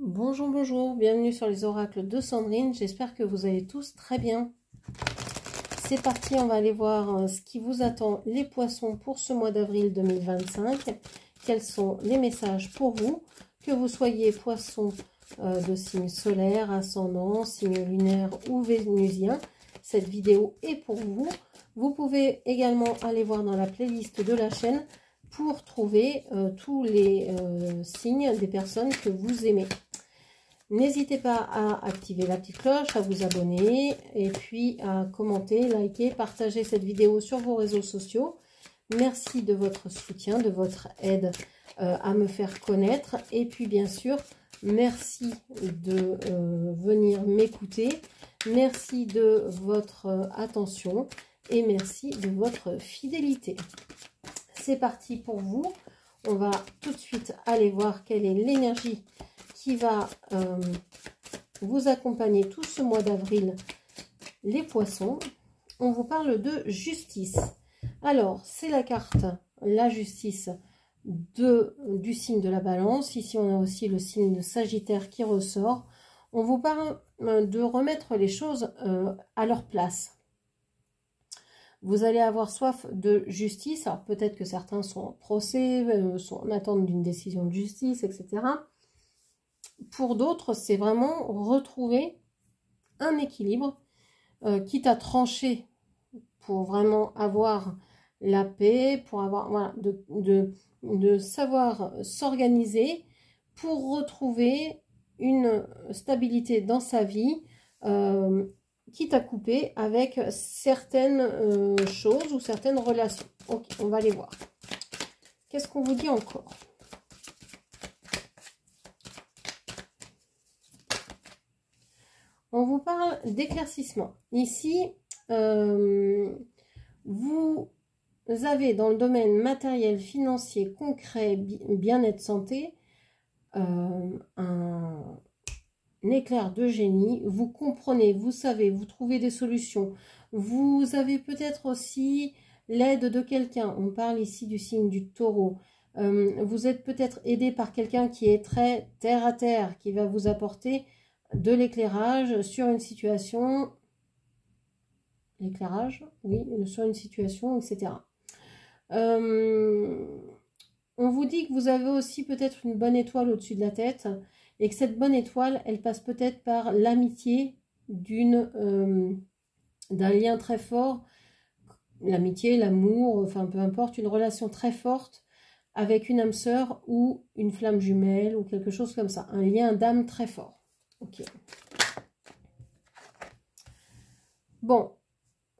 Bonjour, bonjour, bienvenue sur les oracles de Sandrine, j'espère que vous allez tous très bien. C'est parti, on va aller voir ce qui vous attend les poissons pour ce mois d'avril 2025. Quels sont les messages pour vous, que vous soyez poisson de signe solaire, ascendant, signe lunaire ou vénusien. Cette vidéo est pour vous. Vous pouvez également aller voir dans la playlist de la chaîne pour trouver tous les signes des personnes que vous aimez. N'hésitez pas à activer la petite cloche, à vous abonner et puis à commenter, liker, partager cette vidéo sur vos réseaux sociaux. Merci de votre soutien, de votre aide à me faire connaître. Et puis bien sûr, merci de venir m'écouter. Merci de votre attention et merci de votre fidélité. C'est parti pour vous. On va tout de suite aller voir quelle est l'énergie qui va vous accompagner tout ce mois d'avril, les poissons. On vous parle de justice. Alors, c'est la carte, la justice du signe de la balance. Ici, on a aussi le signe de Sagittaire qui ressort. On vous parle de remettre les choses à leur place. Vous allez avoir soif de justice. Alors, peut-être que certains sont en procès, sont en attente d'une décision de justice, etc. Pour d'autres, c'est vraiment retrouver un équilibre, quitte à trancher pour vraiment avoir la paix, pour avoir, voilà, de savoir s'organiser pour retrouver une stabilité dans sa vie, quitte à couper avec certaines choses ou certaines relations. Ok, on va les voir. Qu'est-ce qu'on vous dit encore ? On vous parle d'éclaircissement. Ici, vous avez dans le domaine matériel, financier, concret, bien-être, santé, un éclair de génie. Vous comprenez, vous savez, vous trouvez des solutions. Vous avez peut-être aussi l'aide de quelqu'un. On parle ici du signe du taureau. Vous êtes peut-être aidé par quelqu'un qui est très terre à terre, qui va vous apporter de l'éclairage sur une situation, l'éclairage, oui, sur une situation, etc. On vous dit que vous avez aussi peut-être une bonne étoile au-dessus de la tête et que cette bonne étoile, elle passe peut-être par l'amitié d'un lien très fort, l'amitié, l'amour, enfin peu importe, une relation très forte avec une âme sœur ou une flamme jumelle ou quelque chose comme ça, un lien d'âme très fort. Ok. Bon,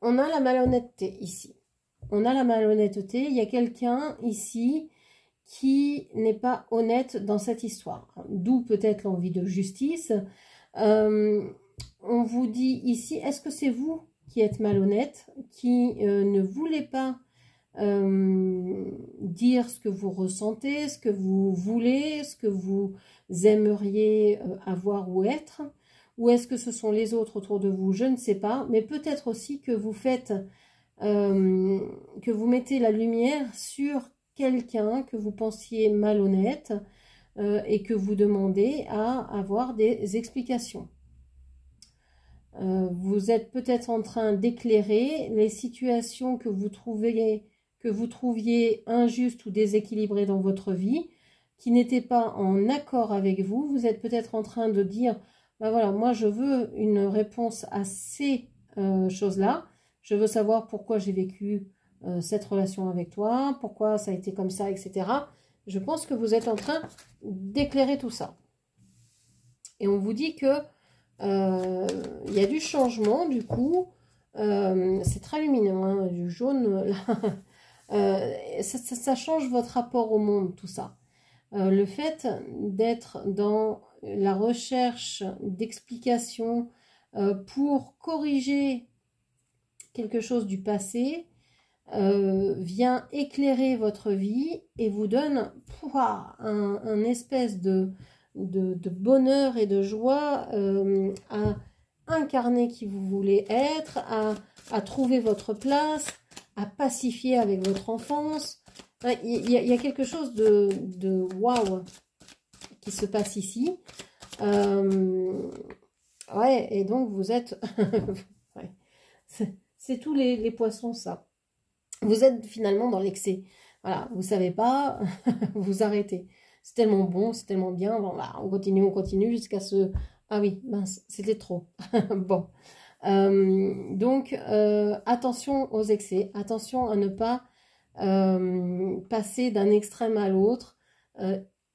on a la malhonnêteté ici. On a la malhonnêteté. Il y a quelqu'un ici qui n'est pas honnête dans cette histoire. D'où peut-être l'envie de justice. On vous dit ici, est-ce que c'est vous qui êtes malhonnête, qui ne voulez pas dire ce que vous ressentez, ce que vous voulez, ce que vous aimeriez avoir ou être, ou est-ce que ce sont les autres autour de vous, je ne sais pas, mais peut-être aussi que vous faites, que vous mettez la lumière sur quelqu'un que vous pensiez malhonnête et que vous demandez à avoir des explications. Vous êtes peut-être en train d'éclairer les situations que vous trouviez injustes ou déséquilibrées dans votre vie, qui n'étaient pas en accord avec vous. Vous êtes peut-être en train de dire, ben voilà, moi je veux une réponse à ces choses-là. Je veux savoir pourquoi j'ai vécu cette relation avec toi, pourquoi ça a été comme ça, etc. Je pense que vous êtes en train d'éclairer tout ça. Et on vous dit que il y a du changement, du coup, c'est très lumineux, hein, du jaune, là. Ça change votre rapport au monde, tout ça. Le fait d'être dans la recherche d'explications pour corriger quelque chose du passé vient éclairer votre vie et vous donne un espèce de bonheur et de joie à incarner qui vous voulez être, à trouver votre place, à pacifier avec votre enfance. Il y a quelque chose de waouh qui se passe ici. Ouais, et donc vous êtes... ouais. C'est tous les poissons, ça. Vous êtes finalement dans l'excès. Voilà, vous savez pas, vous arrêtez. C'est tellement bon, c'est tellement bien. Bon, bah, on continue jusqu'à ce... Ah oui, mince, c'était trop. Bon. Donc, attention aux excès. Attention à ne pas passer d'un extrême à l'autre.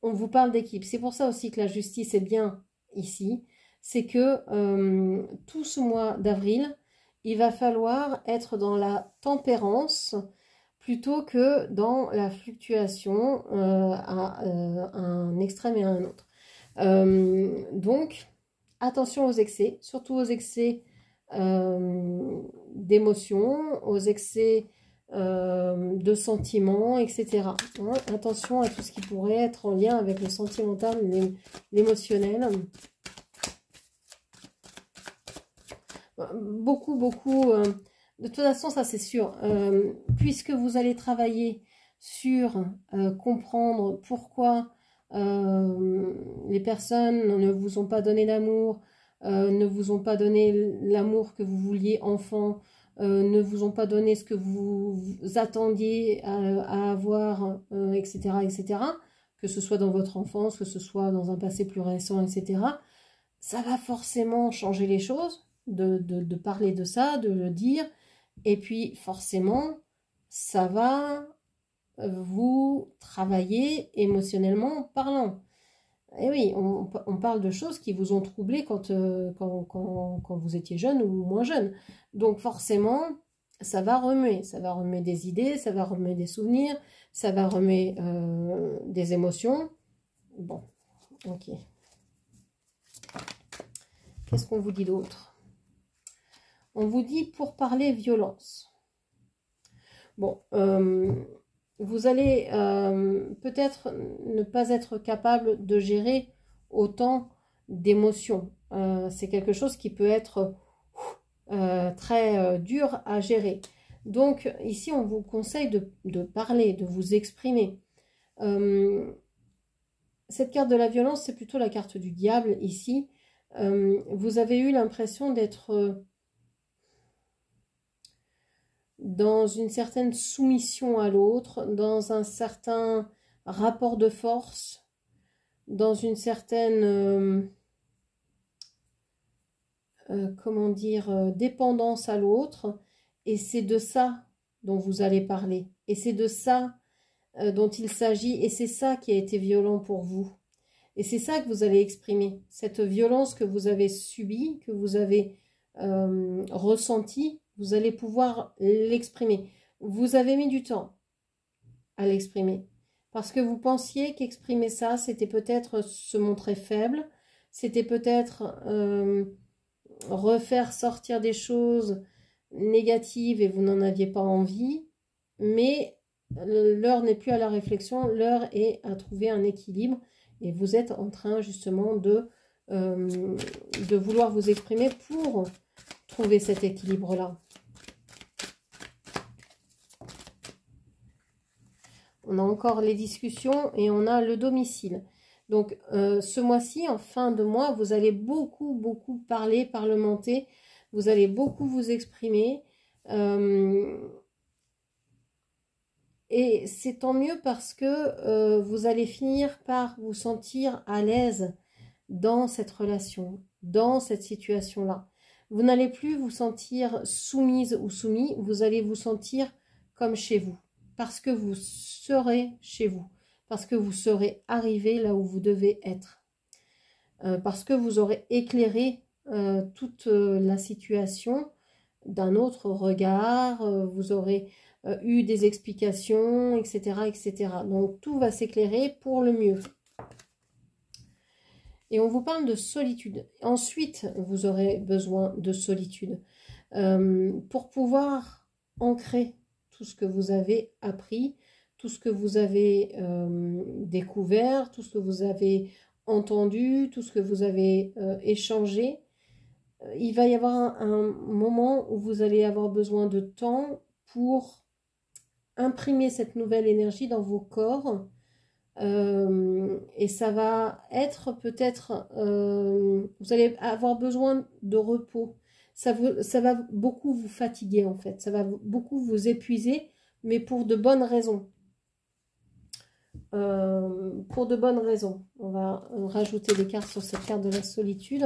On vous parle d'équipe. C'est pour ça aussi que la justice est bien ici. C'est que tout ce mois d'avril, il va falloir être dans la tempérance plutôt que dans la fluctuation à un extrême et à un autre. Donc, attention aux excès, surtout aux excès d'émotions, aux excès de sentiments, etc. Hein, attention à tout ce qui pourrait être en lien avec le sentimental, l'émotionnel. Beaucoup, de toute façon, ça c'est sûr, puisque vous allez travailler sur comprendre pourquoi les personnes ne vous ont pas donné l'amour, ne vous ont pas donné l'amour que vous vouliez enfant, ne vous ont pas donné ce que vous attendiez à avoir, etc., etc., que ce soit dans votre enfance, que ce soit dans un passé plus récent, etc., ça va forcément changer les choses. De parler de ça, de le dire, et puis forcément, ça va vous travailler émotionnellement parlant. Et oui, on parle de choses qui vous ont troublé quand vous étiez jeune ou moins jeune. Donc forcément, ça va remuer des idées, ça va remuer des souvenirs, ça va remuer des émotions. Bon, ok. Qu'est-ce qu'on vous dit d'autre ? On vous dit pour parler violence. Bon, vous allez peut-être ne pas être capable de gérer autant d'émotions. C'est quelque chose qui peut être très dur à gérer. Donc ici, on vous conseille de parler, de vous exprimer. Cette carte de la violence, c'est plutôt la carte du diable ici. Vous avez eu l'impression d'être... dans une certaine soumission à l'autre, dans un certain rapport de force, dans une certaine, comment dire, dépendance à l'autre. Et c'est de ça dont vous allez parler. Et c'est de ça dont il s'agit. Et c'est ça qui a été violent pour vous. Et c'est ça que vous allez exprimer. Cette violence que vous avez subie, que vous avez ressentie, vous allez pouvoir l'exprimer. Vous avez mis du temps à l'exprimer. Parce que vous pensiez qu'exprimer ça, c'était peut-être se montrer faible. C'était peut-être refaire sortir des choses négatives et vous n'en aviez pas envie. Mais l'heure n'est plus à la réflexion. L'heure est à trouver un équilibre. Et vous êtes en train justement de vouloir vous exprimer pour trouver cet équilibre-là. On a encore les discussions et on a le domicile. Donc, ce mois-ci, en fin de mois, vous allez beaucoup parler, parlementer. Vous allez beaucoup vous exprimer. Et c'est tant mieux parce que vous allez finir par vous sentir à l'aise dans cette relation, dans cette situation-là. Vous n'allez plus vous sentir soumise ou soumis, vous allez vous sentir comme chez vous. Parce que vous serez chez vous, parce que vous serez arrivé là où vous devez être, parce que vous aurez éclairé toute la situation d'un autre regard, vous aurez eu des explications, etc., etc. Donc tout va s'éclairer pour le mieux. Et on vous parle de solitude. Ensuite, vous aurez besoin de solitude pour pouvoir ancrer tout ce que vous avez appris, tout ce que vous avez découvert, tout ce que vous avez entendu, tout ce que vous avez échangé. Il va y avoir un moment où vous allez avoir besoin de temps pour imprimer cette nouvelle énergie dans vos corps, Et ça va être peut-être, vous allez avoir besoin de repos. Ça va beaucoup vous fatiguer en fait, ça va beaucoup vous épuiser, mais pour de bonnes raisons. Pour de bonnes raisons. On va rajouter des cartes sur cette carte de la solitude.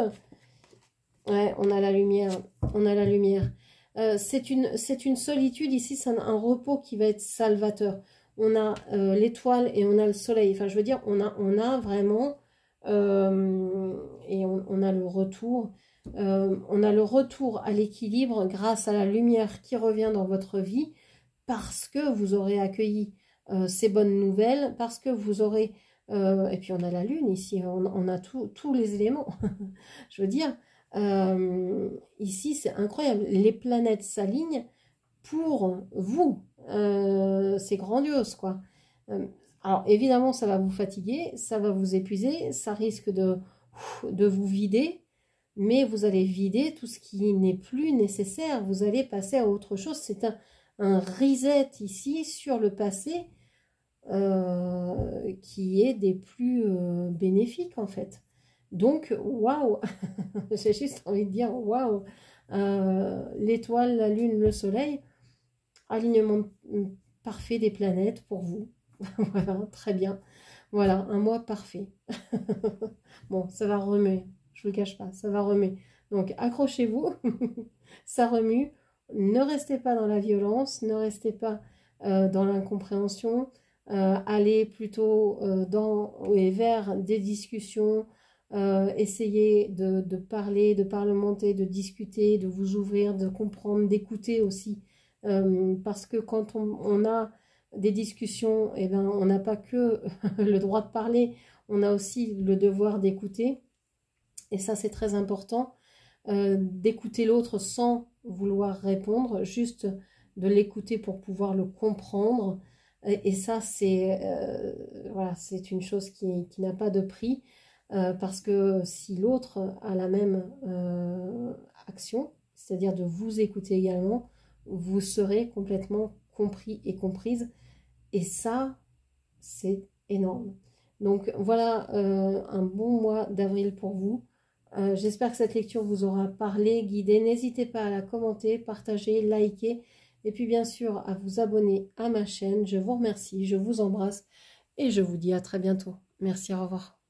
Ouais, on a la lumière, on a la lumière. C'est une solitude ici, c'est un repos qui va être salvateur. On a l'étoile et on a le soleil. Enfin, je veux dire, on a vraiment, et on a le retour. On a le retour à l'équilibre grâce à la lumière qui revient dans votre vie parce que vous aurez accueilli ces bonnes nouvelles, parce que vous aurez... et puis on a la lune ici, on a tous les éléments. Je veux dire, ici c'est incroyable. Les planètes s'alignent pour vous. C'est grandiose, quoi. Alors évidemment, ça va vous fatiguer, ça va vous épuiser, ça risque de vous vider, mais vous allez vider tout ce qui n'est plus nécessaire. Vous allez passer à autre chose. C'est un reset ici sur le passé qui est des plus bénéfiques en fait. Donc, waouh. J'ai juste envie de dire waouh. L'étoile, la lune, le soleil, alignement parfait des planètes pour vous. Voilà, très bien. Voilà, un mois parfait. Bon, ça va remuer, je ne vous le cache pas, ça va remuer. Donc, accrochez-vous, ça remue. Ne restez pas dans la violence, ne restez pas dans l'incompréhension. Allez plutôt dans et vers des discussions. Essayez de parler, de parlementer, de discuter, de vous ouvrir, de comprendre, d'écouter aussi. Parce que quand on a des discussions, eh ben, on n'a pas que le droit de parler, on a aussi le devoir d'écouter. Et ça, c'est très important, d'écouter l'autre sans vouloir répondre, juste de l'écouter pour pouvoir le comprendre. Et ça, c'est voilà, c'est une chose qui n'a pas de prix, parce que si l'autre a la même action, c'est-à-dire de vous écouter également, vous serez complètement compris et comprise. Et ça, c'est énorme. Donc voilà un bon mois d'avril pour vous. J'espère que cette lecture vous aura parlé, guidé. N'hésitez pas à la commenter, partager, liker. Et puis bien sûr à vous abonner à ma chaîne. Je vous remercie, je vous embrasse et je vous dis à très bientôt. Merci, au revoir.